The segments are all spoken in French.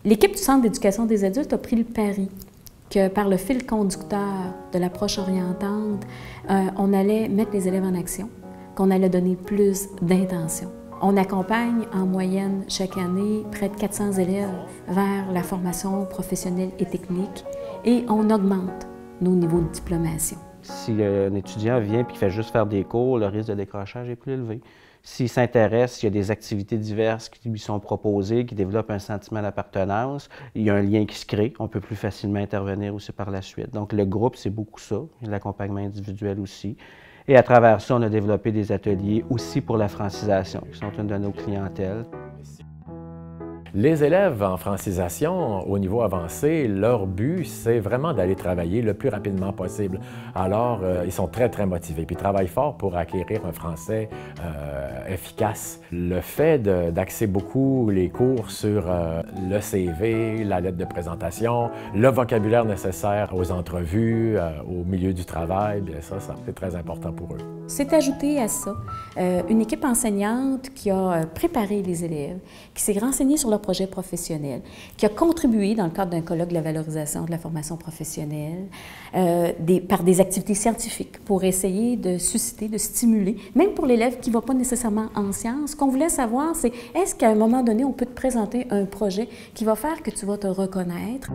L'équipe du Centre d'éducation des adultes a pris le pari que par le fil conducteur de l'approche orientante, on allait mettre les élèves en action, qu'on allait donner plus d'intention. On accompagne en moyenne chaque année près de 400 élèves vers la formation professionnelle et technique et on augmente nos niveaux de diplomation. Si un étudiant vient et fait juste faire des cours, le risque de décrochage est plus élevé. S'il s'intéresse, s'il y a des activités diverses qui lui sont proposées, qui développent un sentiment d'appartenance, il y a un lien qui se crée, on peut plus facilement intervenir aussi par la suite. Donc le groupe, c'est beaucoup ça, l'accompagnement individuel aussi. Et à travers ça, on a développé des ateliers aussi pour la francisation, qui sont une de nos clientèles. Les élèves en francisation au niveau avancé, leur but, c'est vraiment d'aller travailler le plus rapidement possible. Alors, ils sont très, très motivés, puis ils travaillent fort pour acquérir un français efficace. Le fait d'axer beaucoup les cours sur le CV, la lettre de présentation, le vocabulaire nécessaire aux entrevues, au milieu du travail, bien ça c'est très important pour eux. C'est ajouté à ça une équipe enseignante qui a préparé les élèves, qui s'est renseignée sur leur projet professionnel, qui a contribué dans le cadre d'un colloque de la valorisation de la formation professionnelle par des activités scientifiques pour essayer de susciter, de stimuler, même pour l'élève qui ne va pas nécessairement en sciences. Ce qu'on voulait savoir, c'est est-ce qu'à un moment donné, on peut te présenter un projet qui va faire que tu vas te reconnaître?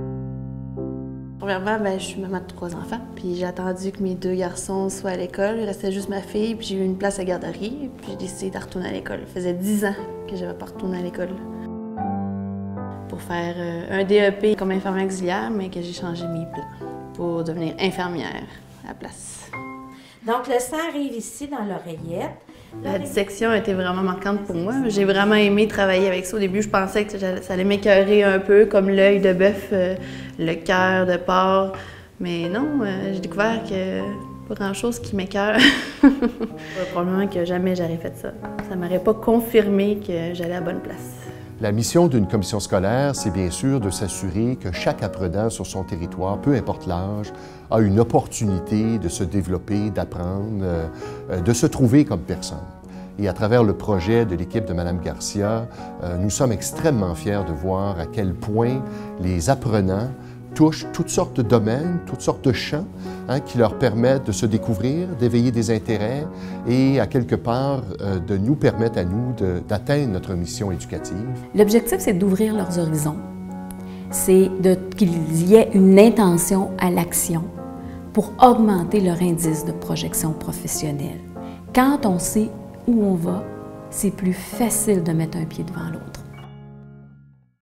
Premièrement, je suis maman de 3 enfants, puis j'ai attendu que mes 2 garçons soient à l'école. Il restait juste ma fille, puis j'ai eu une place à garderie, puis j'ai décidé de retourner à l'école. Ça faisait 10 ans que je n'avais pas retourné à l'école. Pour faire un DEP comme infirmière auxiliaire, mais que j'ai changé mes plans pour devenir infirmière à la place. Donc le sang arrive ici dans l'oreillette. La dissection a été vraiment marquante pour moi. J'ai vraiment aimé travailler avec ça. Au début, je pensais que ça allait m'écœurer un peu, comme l'œil de bœuf, le cœur de porc. Mais non, j'ai découvert que pas grand-chose qui m'écœure. Probablement que jamais j'aurais fait ça. Ça m'aurait pas confirmé que j'allais à la bonne place. La mission d'une commission scolaire, c'est bien sûr de s'assurer que chaque apprenant sur son territoire, peu importe l'âge, a une opportunité de se développer, d'apprendre, de se trouver comme personne. Et à travers le projet de l'équipe de Mme Garcia, nous sommes extrêmement fiers de voir à quel point les apprenants touchent toutes sortes de domaines, toutes sortes de champs qui leur permettent de se découvrir, d'éveiller des intérêts et à quelque part de nous permettre à nous d'atteindre notre mission éducative. L'objectif, c'est d'ouvrir leurs horizons. C'est qu'il y ait une intention à l'action pour augmenter leur indice de projection professionnelle. Quand on sait où on va, c'est plus facile de mettre un pied devant l'autre.